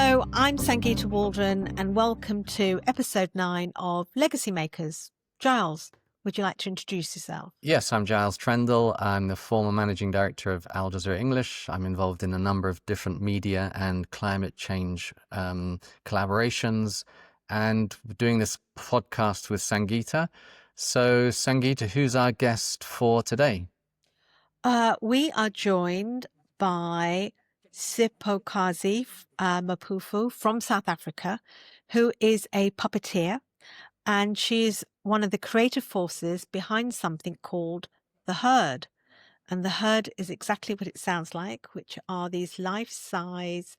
Hello, I'm Sangeeta Waldron and welcome to episode 9 of Legacy Makers. Giles, would you like to introduce yourself? Yes, I'm Giles Trendle. I'm the former managing director of Al Jazeera English. I'm involved in a number of different media and climate change collaborations and doing this podcast with Sangeeta. So, Sangeeta, who's our guest for today? We are joined by Siphokazi Mpofu from South Africa, who is a puppeteer, and she's one of the creative forces behind something called The Herd. And The Herd is exactly what it sounds like, which are these life-size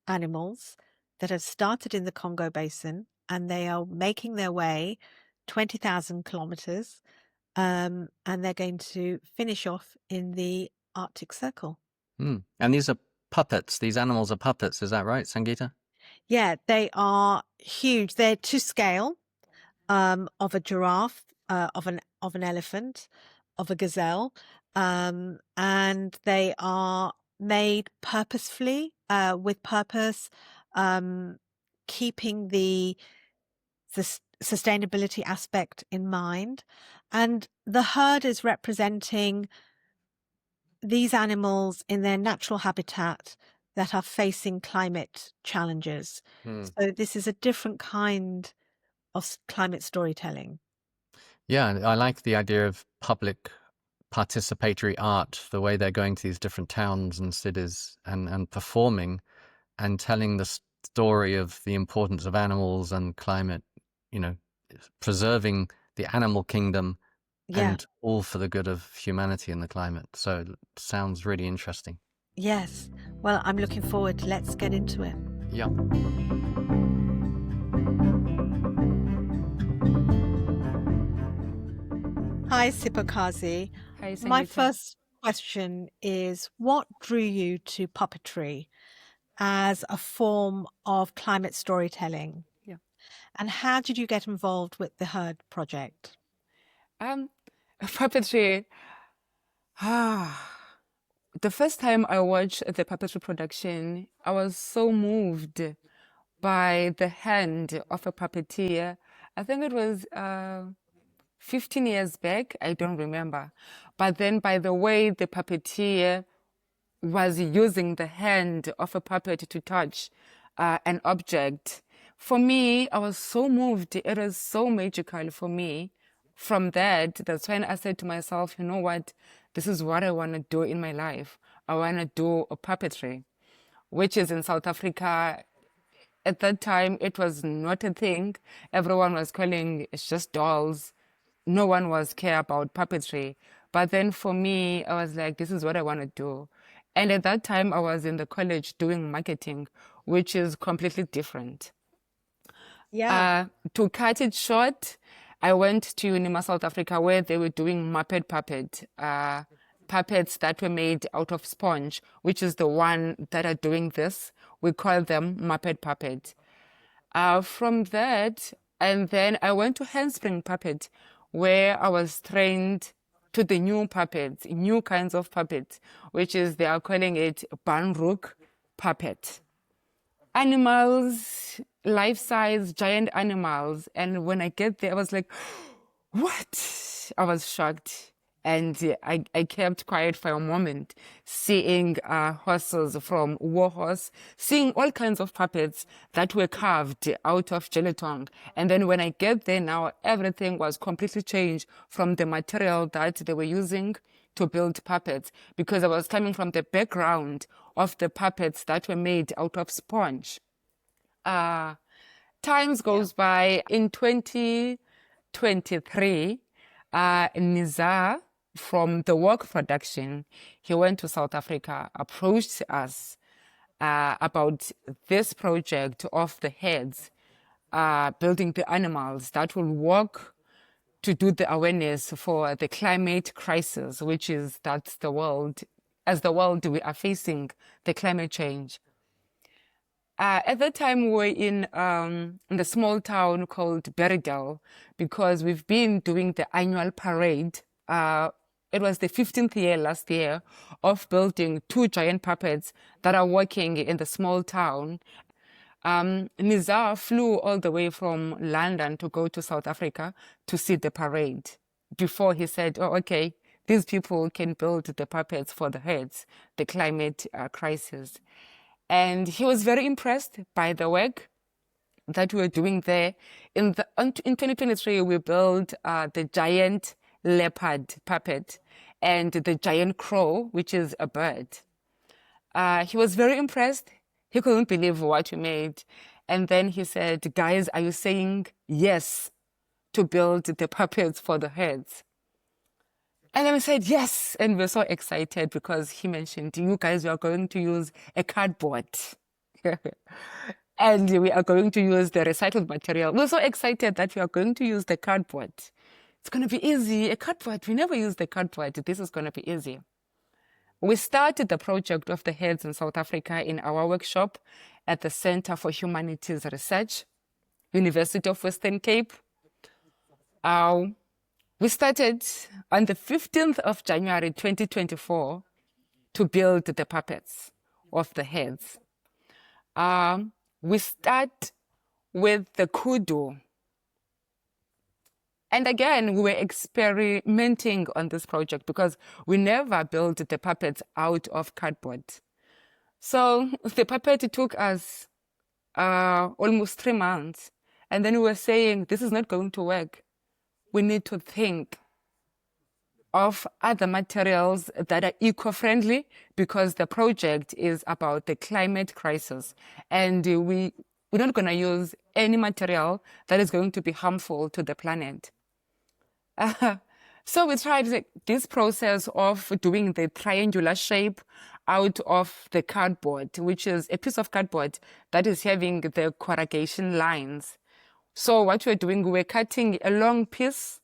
animals that have started in the Congo Basin, and they are making their way 20,000 kilometers, and they're going to finish off in the Arctic Circle. And these are puppets. These animals are puppets. Is that right, Sangeeta? Yeah, they are huge. They're to scale of a giraffe, of an elephant, of a gazelle, and they are made purposefully, with purpose, keeping the sustainability aspect in mind. And the herd is representing these animals in their natural habitat that are facing climate challenges. So this is a different kind of climate storytelling. Yeah, I like the idea of public participatory art, the way they're going to these different towns and cities and performing and telling the story of the importance of animals and climate, preserving the animal kingdom and all for the good of humanity and the climate. So it sounds really interesting. Yes. Well, I'm looking forward. Let's get into it. Yeah. Hi, Siphokazi. Hi, Sangeeta. My first question is, what drew you to puppetry as a form of climate storytelling? Yeah. And how did you get involved with the Herd project? Puppetry. The first time I watched the puppetry production, I was so moved by the hand of a puppeteer. I think it was 15 years back, I don't remember. But then by the way the puppeteer was using the hand of a puppet to touch an object, for me, I was so moved. It was so magical for me. From that's when I said to myself, you know what? This is what I want to do in my life. I want to do a puppetry, which is in South Africa. At that time, it was not a thing. Everyone was calling it's just dolls. No one was care about puppetry. But then for me, I was like, this is what I want to do. And at that time, I was in the college doing marketing, which is completely different. Yeah. To cut it short, I went to Unima, South Africa, where they were doing Muppet Puppet, puppets that were made out of sponge, which is the one that are doing this. We call them Muppet Puppet. From that, and then I went to Handspring Puppet, where I was trained to the new puppets, new kinds of puppets, which is, they are calling it Banrook Puppet. Animals, life-size, giant animals. And when I get there, I was like, what? I was shocked. And I kept quiet for a moment, seeing horses from Warhorse, seeing all kinds of puppets that were carved out of gelatin. And then when I get there now, everything was completely changed from the material that they were using to build puppets, because I was coming from the background of the puppets that were made out of sponge. Times goes by. In 2023, Nizar from the work production, he went to South Africa, approached us about this project of the heads, building the animals that will work to do the awareness for the climate crisis, which is that's the world, as the world we are facing the climate change. At that time, we were in the small town called Berridal, because we've been doing the annual parade. It was the 15th year last year of building 2 giant puppets that are working in the small town. Nizar flew all the way from London to go to South Africa to see the parade before he said, oh, okay, these people can build the puppets for the heads, the climate crisis. And he was very impressed by the work that we were doing there. In 2023, we built the giant leopard puppet and the giant crow, which is a bird. He was very impressed. He couldn't believe what we made. And then he said, guys, are you saying yes to build the puppets for the heads? And then we said yes. And we're so excited because he mentioned, you guys, we are going to use a cardboard. And we are going to use the recycled material. We're so excited that we are going to use the cardboard. It's going to be easy. A cardboard, we never use the cardboard. This is going to be easy. We started the project of the heads in South Africa in our workshop at the Center for Humanities Research, University of Western Cape. We started on the 15th of January 2024 to build the puppets of the heads. We start with the kudu. And again, we were experimenting on this project because we never built the puppets out of cardboard. So the puppet took us almost 3 months. And then we were saying, this is not going to work. We need to think of other materials that are eco-friendly because the project is about the climate crisis. And we're not going to use any material that is going to be harmful to the planet. So we tried this process of doing the triangular shape out of the cardboard, which is a piece of cardboard that is having the corrugation lines. So what we're doing, we're cutting a long piece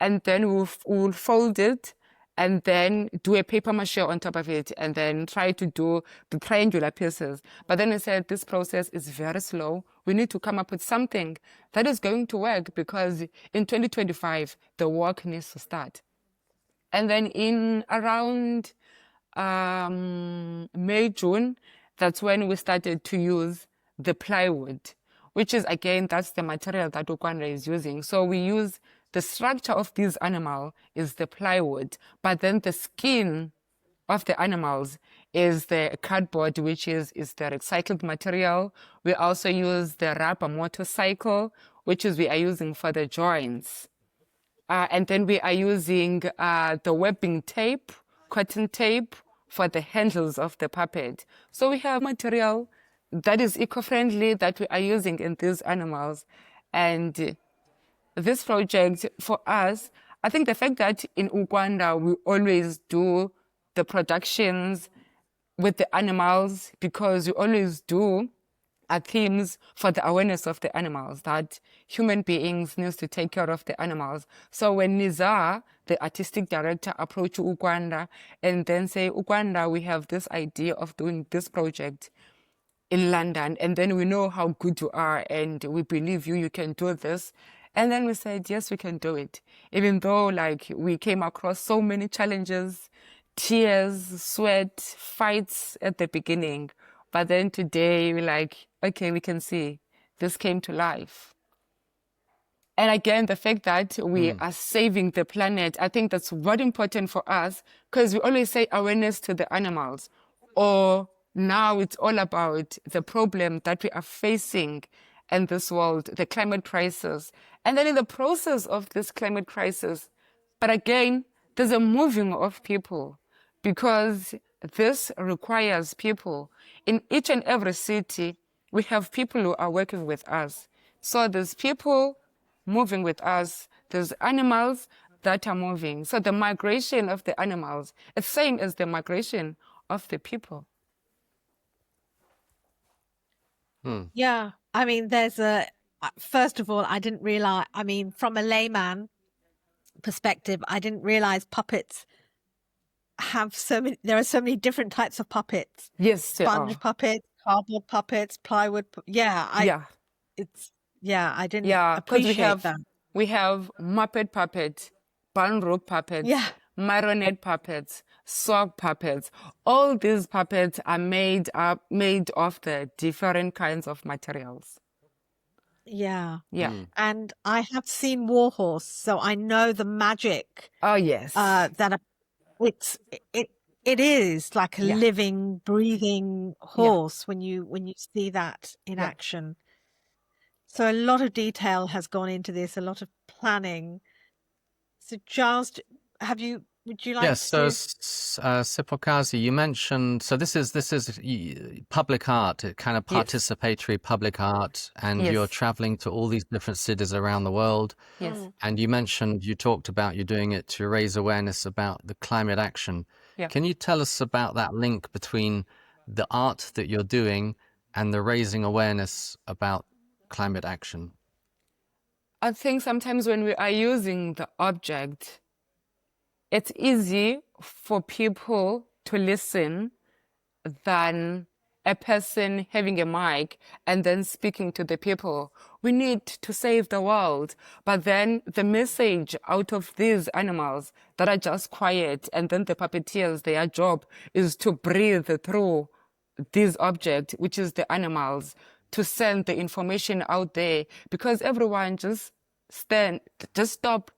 and then we'll fold it and then do a paper mache on top of it and then try to do the triangular pieces. But then we said this process is very slow. We need to come up with something that is going to work because in 2025, the work needs to start. And then in around May, June, that's when we started to use the plywood, which is, again, that's the material that Ukwanda is using. So we use the structure of this animal is the plywood, but then the skin of the animals is the cardboard, which is the recycled material. We also use the rubber motorcycle, which is we are using for the joints. And then we are using the webbing tape, cotton tape, for the handles of the puppet. So we have material that is eco-friendly that we are using in these animals. And this project, for us, I think the fact that in Uganda we always do the productions with the animals because we always do themes for the awareness of the animals, that human beings need to take care of the animals. So when Nizar, the artistic director, approached Uganda and then say, Uganda, we have this idea of doing this project in London, and then we know how good you are and we believe you can do this. And then we said, yes, we can do it. Even though we came across so many challenges, tears, sweat, fights at the beginning. But then today we're okay, we can see this came to life. And again, the fact that we are saving the planet, I think that's very important for us because we always say awareness to the animals. Or now it's all about the problem that we are facing in this world, the climate crisis. And then in the process of this climate crisis, but again, there's a moving of people because this requires people. In each and every city, we have people who are working with us. So there's people moving with us. There's animals that are moving. So the migration of the animals is the same as the migration of the people. Yeah. I mean, first of all, I didn't realize, from a layman perspective, I didn't realize puppets there are so many different types of puppets. Yes, Sponge puppets, cardboard puppets, plywood. I didn't appreciate that. We have Muppet puppets, band rope puppets, marionette puppets. sock puppets. All these puppets are made of the different kinds of materials. Yeah. Yeah. And I have seen Warhorse, so I know the magic Oh, yes. that it is like a Yeah. living, breathing horse when you see that in Yeah. action. So a lot of detail has gone into this, a lot of planning. So Giles, would you like Yes, so to? Siphokazi, you mentioned, so this is public art, kind of Yes. participatory public art, and you're Yes. traveling to all these different cities around the world. Yes. And you talked about you doing it to raise awareness about the climate action. Yeah. Can you tell us about that link between the art that you're doing and the raising awareness about climate action? I think sometimes when we are using the object, it's easy for people to listen than a person having a mic and then speaking to the people. We need to save the world. But then the message out of these animals that are just quiet, and then the puppeteers, their job is to breathe through this object, which is the animals, to send the information out there, because everyone just stop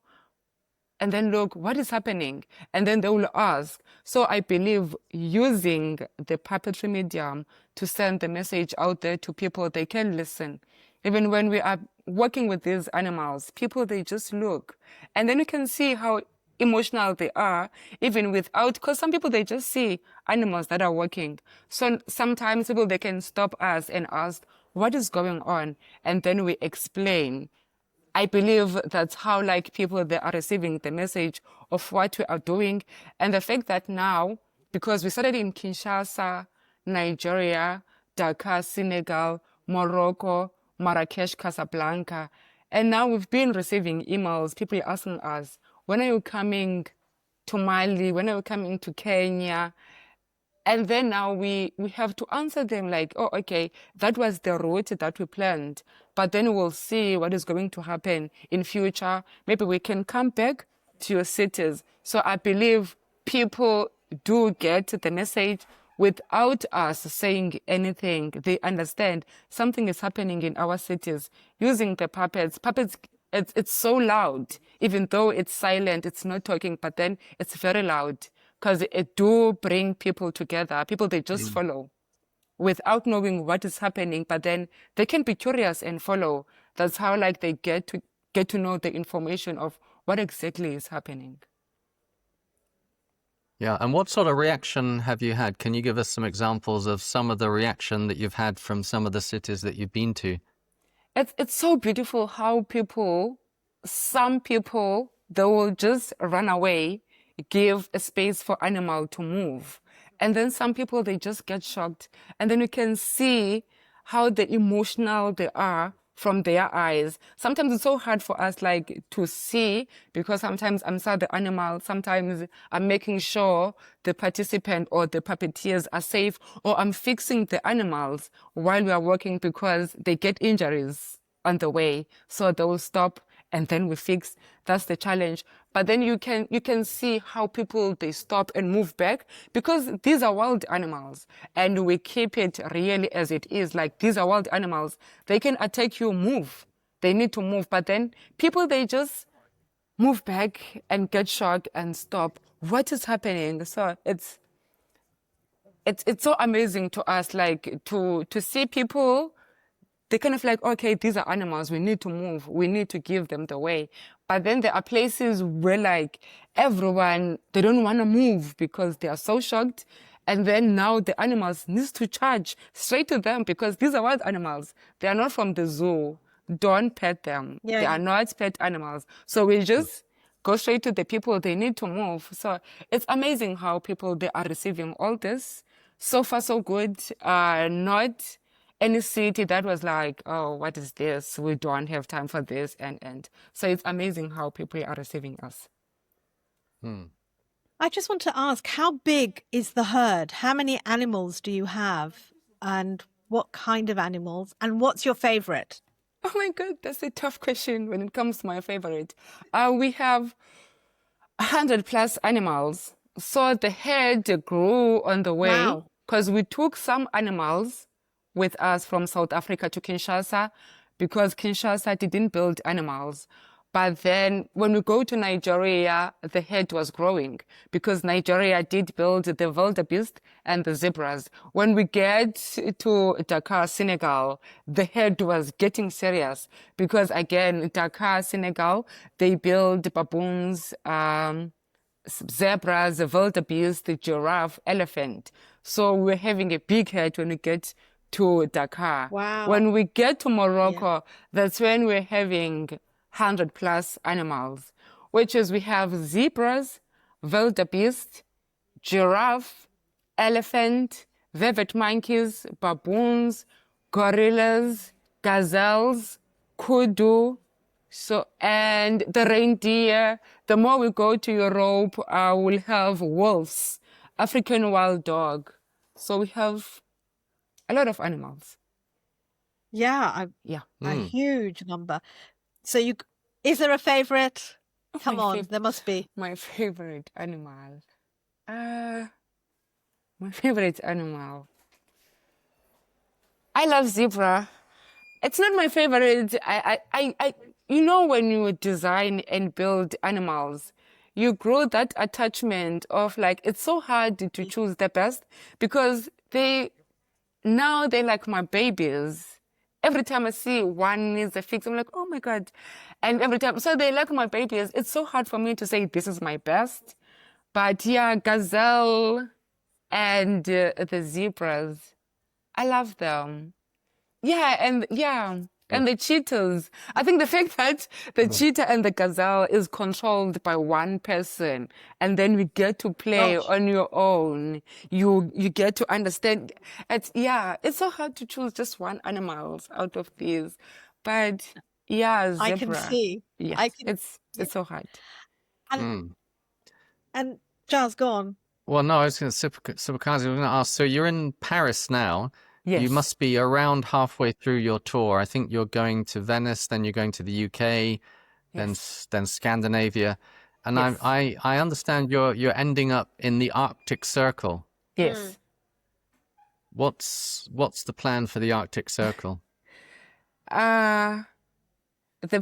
and then look what is happening, and then they will ask. So I believe using the puppetry medium to send the message out there to people, they can listen. Even when we are working with these animals, people, they just look, and then you can see how emotional they are, even without, because some people, they just see animals that are working. So sometimes people, they can stop us and ask what is going on, and then we explain. I believe that's how like people, they are receiving the message of what we are doing. And the fact that now, because we started in Kinshasa, Nigeria, Dakar, Senegal, Morocco, Marrakesh, Casablanca, and now we've been receiving emails, people asking us, when are you coming to Mali? When are you coming to Kenya? And then now we have to answer them like, oh, okay, that was the route that we planned. But then we'll see what is going to happen in future. Maybe we can come back to your cities. So I believe people do get the message without us saying anything. They understand something is happening in our cities using the puppets. Puppets, it's so loud. Even though it's silent, it's not talking, but then it's very loud, because it do bring people together. People, they just follow without knowing what is happening, but then they can be curious and follow. That's how like they get to know the information of what exactly is happening. Yeah, and what sort of reaction have you had? Can you give us some examples of some of the reaction that you've had from some of the cities that you've been to? It's so beautiful how some people, they will just run away, give a space for animal to move. And then some people, they just get shocked. And then you can see how the emotional they are from their eyes. Sometimes it's so hard for us like to see, because sometimes I'm sad the animal, sometimes I'm making sure the participant or the puppeteers are safe, or I'm fixing the animals while we are working, because they get injuries on the way. So they will stop and then we fix. That's the challenge. But then you can see how people, they stop and move back, because these are wild animals and we keep it really as it is. Like, these are wild animals. They can attack you, move. They need to move. But then people, they just move back and get shocked and stop. What is happening? So it's so amazing to us, like to see people, they kind of like, okay, these are animals, we need to move, we need to give them the way. But then there are places where like everyone, they don't want to move because they are so shocked. And then now the animals needs to charge straight to them, because these are wild animals. They are not from the zoo. Don't pet them. Yeah. They are not pet animals. So we just go straight to the people, they need to move. So it's amazing how people, they are receiving all this. So far, so good. Not any city that was like, oh, what is this? We don't have time for this. And so it's amazing how people are receiving us. I just want to ask, how big is the herd? How many animals do you have? And what kind of animals? And what's your favorite? Oh my God, that's a tough question when it comes to my favorite. We have 100+ animals. So the herd grew on the way Wow. because we took some animals with us from South Africa to Kinshasa because Kinshasa didn't build animals. But then when we go to Nigeria, the herd was growing because Nigeria did build the wildebeest and the zebras. When we get to Dakar, Senegal, the herd was getting serious because again, Dakar, Senegal, they build baboons, zebras, the wildebeest, the giraffe, elephant. So we're having a big herd when we get to Dakar. Wow. When we get to Morocco, that's when we're having 100 plus animals, which is we have zebras, wildebeest, giraffe, elephant, velvet monkeys, baboons, gorillas, gazelles, kudu, so, and the reindeer. The more we go to Europe, we'll have wolves, African wild dog. So we have a lot of animals. Yeah, Yeah. a huge number. So is there a favorite? Come on, there must be. My favorite animal. My favorite animal. I love zebra. It's not my favorite. You know, when you design and build animals, you grow that attachment of like, it's so hard to choose the best because they're like my babies. Every time I see one needs a fix, I'm like, oh my God. And every time, so they're like my babies. It's so hard for me to say this is my best. But yeah, gazelle and the zebras, I love them. Yeah, and the cheetahs. I think the fact that the cheetah and the gazelle is controlled by one person, and then we get to play on your own. You get to understand. It's so hard to choose just one animal out of these, but yeah, zebra. I can see. Yeah, it's so hard. And Giles, go on. Well, no, I was going to, Siphokazi, I was going to ask, so you're in Paris now. Yes. You must be around halfway through your tour. I think you're going to Venice, then you're going to the UK, then Scandinavia. And Yes. I understand you're ending up in the Arctic Circle. Yes. What's the plan for the Arctic Circle? The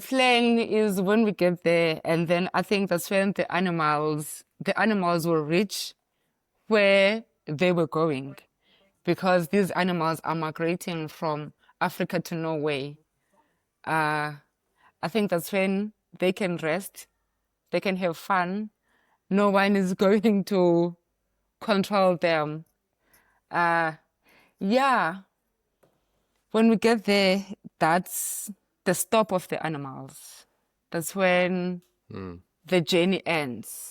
plan is when we get there, and then I think that's when the animals will reach where they were going, because these animals are migrating from Africa to Norway. I think that's when they can rest, they can have fun. No one is going to control them. When we get there, that's the stop of the animals. That's when the journey ends.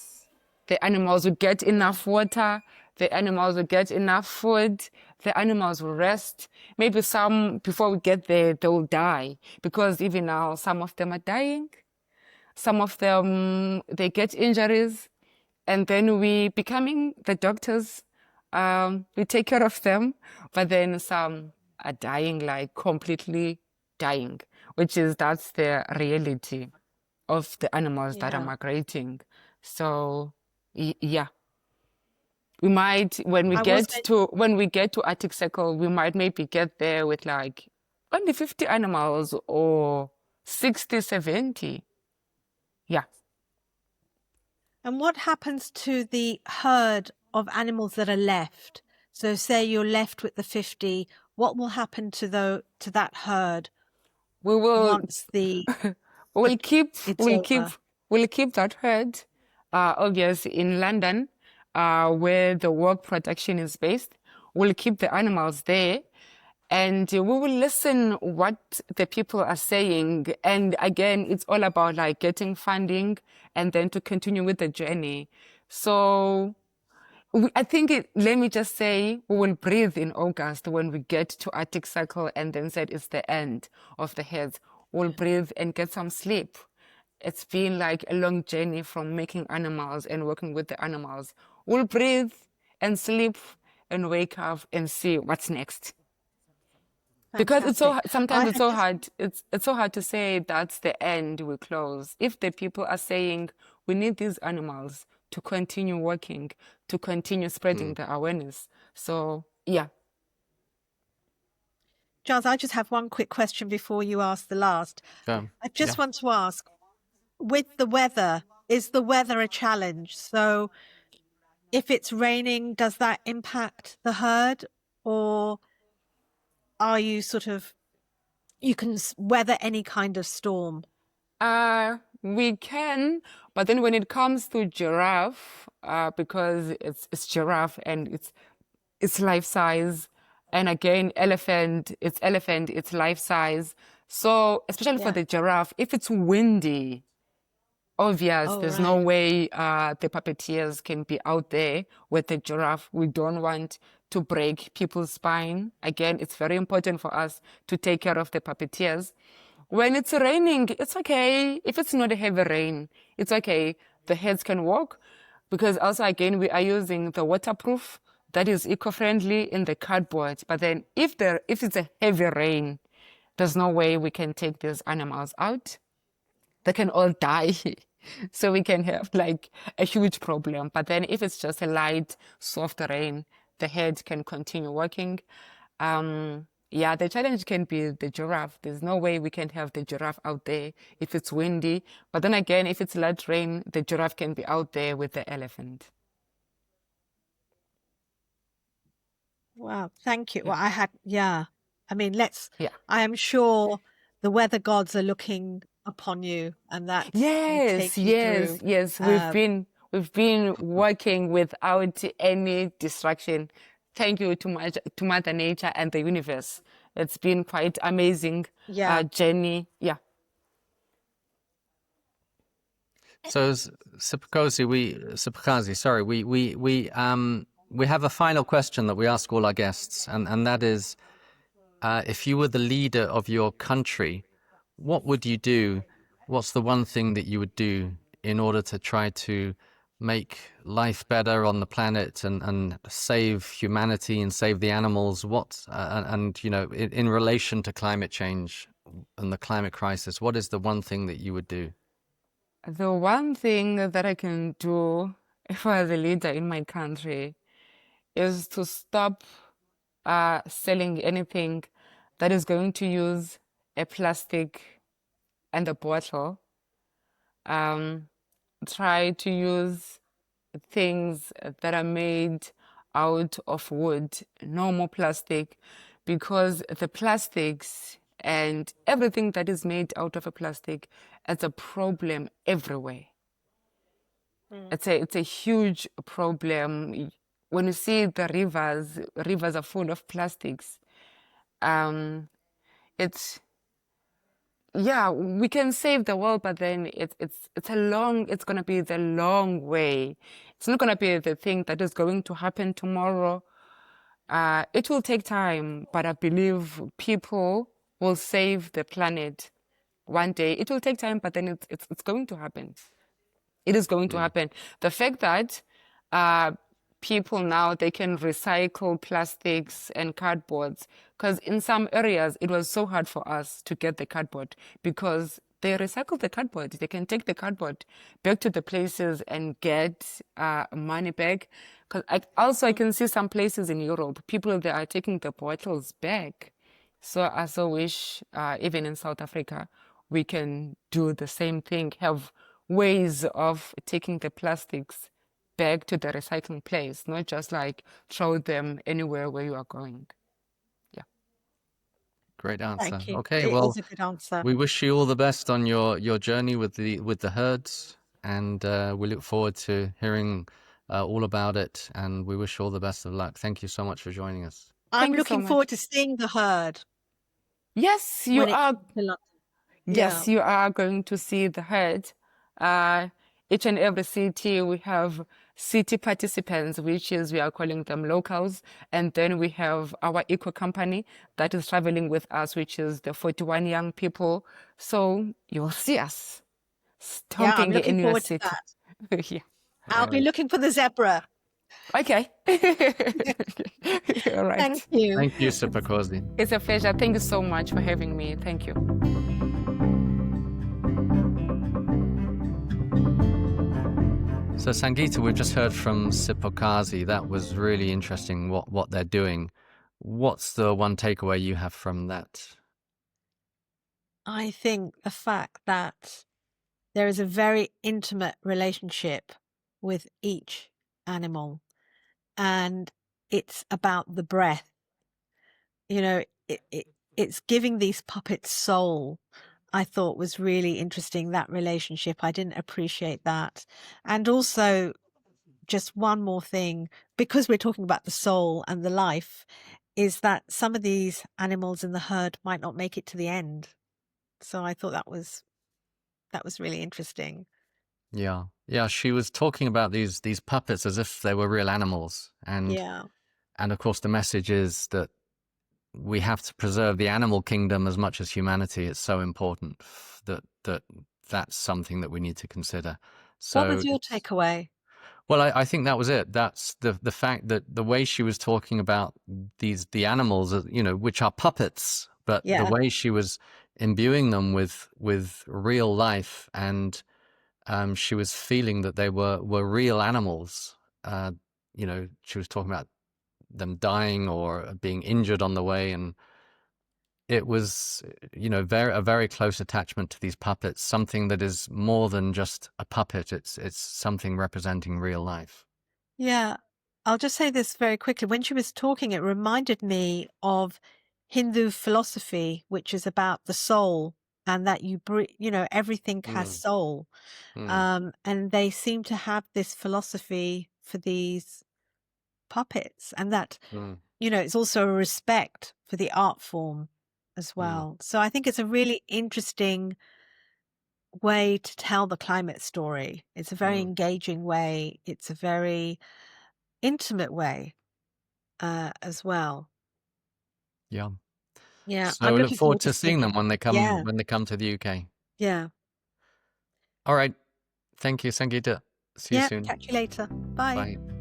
The animals will get enough water, the animals will get enough food, the animals will rest. Maybe some, before we get there, they will die, because even now, some of them are dying. Some of them, they get injuries, and then we becoming the doctors. We take care of them, but then some are dying, like completely dying, that's the reality of the animals that are migrating. So, yeah. We might, when we get to Arctic Circle, we might maybe get there with like only 50 animals or 60, 70. Yeah. And what happens to the herd of animals that are left? So say you're left with the 50, what will happen to that herd? We will once we'll keep that herd, obviously in London, where the work production is based. We'll keep the animals there, and we will listen what the people are saying. And again, it's all about like getting funding and then to continue with the journey. So I think let me just say, we will breathe in August when we get to Arctic Circle, and then said it's the end of the herds. We'll breathe and get some sleep. It's been like a long journey from making animals and working with the animals. We'll breathe and sleep and wake up and see what's next. Because it's so hard. It's so hard to say that's the end, we close. If the people are saying we need these animals to continue working, to continue spreading the awareness. So, yeah. Giles, I just have one quick question before you ask the last. I just want to ask, with the weather, is the weather a challenge? So if it's raining, does that impact the herd? Or are you you can weather any kind of storm? We can, but then when it comes to giraffe, because it's giraffe and it's life size, and again elephant, it's life size. So especially for the giraffe, if it's windy, obvious, there's no way the puppeteers can be out there with the giraffe. We don't want to break people's spine. Again, it's very important for us to take care of the puppeteers. When it's raining, it's okay. If it's not a heavy rain, it's okay. The heads can walk, because also, again, we are using the waterproof that is eco-friendly in the cardboard. But then if it's a heavy rain, there's no way we can take these animals out. They can all die. So we can have like a huge problem. But then if it's just a light, soft rain, the head can continue working. Yeah, the challenge can be the giraffe. There's no way we can have the giraffe out there if it's windy. But then again, if it's light rain, the giraffe can be out there with the elephant. Wow, thank you. Well, I mean, Yeah. I am sure the weather gods are looking upon you, and that Yes. We've been working without any distraction. Thank you to Mother Nature and the universe. It's been quite amazing journey. Yeah. So Siphokazi, we have a final question that we ask all our guests, and that is, if you were the leader of your country, what would you do? What's the one thing that you would do in order to try to make life better on the planet and save humanity and save the animals? In relation to climate change and the climate crisis, what is the one thing that you would do? The one thing that I can do if I was a leader in my country is to stop selling anything that is going to use a plastic and a bottle. Try to use things that are made out of wood, no more plastic, because the plastics and everything that is made out of a plastic is a problem everywhere. It's a huge problem. When you see the rivers are full of plastics. We can save the world, but then it's gonna be the long way. It's not gonna be the thing that is going to happen tomorrow. It will take time, but I believe people will save the planet one day. It will take time, but then it's going to happen. It is going to happen. The fact that people now, they can recycle plastics and cardboards, because in some areas it was so hard for us to get the cardboard because they recycle the cardboard. They can take the cardboard back to the places and get money back. Because I can see some places in Europe, people, they are taking the bottles back. So I so wish even in South Africa, we can do the same thing, have ways of taking the plastics back to the recycling place, not just like throw them anywhere where you are going. Yeah. Great answer. Thank you. Okay, It well, is a good answer. we wish you all the best on your journey with the herds, and we look forward to hearing all about it, and we wish you all the best of luck. Thank you so much for joining us. I'm Thank you so looking much. forward to seeing the herd. Yes, you when it are. comes to London. Yes, you are going to see the herd. Each and every city, we have city participants, which is, we are calling them locals. And then we have our eco company that is traveling with us, which is the 41 young people. So you'll see us Yeah, I'm stomping looking in your forward to city. that. Yeah. I'll be looking for the zebra. Okay. All right. Thank you. Thank you, Siphokazi. It's a pleasure. Thank you so much for having me. Thank you. So Sangeeta, we've just heard from Siphokazi. That was really interesting what they're doing. What's the one takeaway you have from that? I think the fact that there is a very intimate relationship with each animal, and it's about the breath. You know, it's giving these puppets soul. I thought was really interesting, that relationship. I didn't appreciate that. And also, just one more thing, because we're talking about the soul and the life, is that some of these animals in the herd might not make it to the end. So I thought that was really interesting. Yeah. Yeah, she was talking about these puppets as if they were real animals. Yeah. And of course the message is that we have to preserve the animal kingdom as much as humanity. It's so important that's something that we need to consider. What So was your takeaway? well, I think that was it. That's the fact that the way she was talking about the animals, which are puppets, but the Yeah. way she was imbuing them with real life, and she was feeling that they were real animals. She was talking about them dying or being injured on the way, and it was, a very close attachment to these puppets, something that is more than just a puppet. It's something representing real life. Yeah. I'll just say this very quickly. When she was talking, it reminded me of Hindu philosophy, which is about the soul, and that everything has Mm, soul. mm, And they seem to have this philosophy for these puppets, and that, mm, it's also a respect for the art form as mm, well. So I think it's a really interesting way to tell the climate story. It's a very mm. engaging way. It's a very intimate way as well. Yeah. Yeah, I'm So I look looking forward forward to to seeing seeing it. them when they Yeah, come to the UK. yeah, All right. Thank you, Sangeeta. See you yeah. soon. Catch you later. Bye. Bye.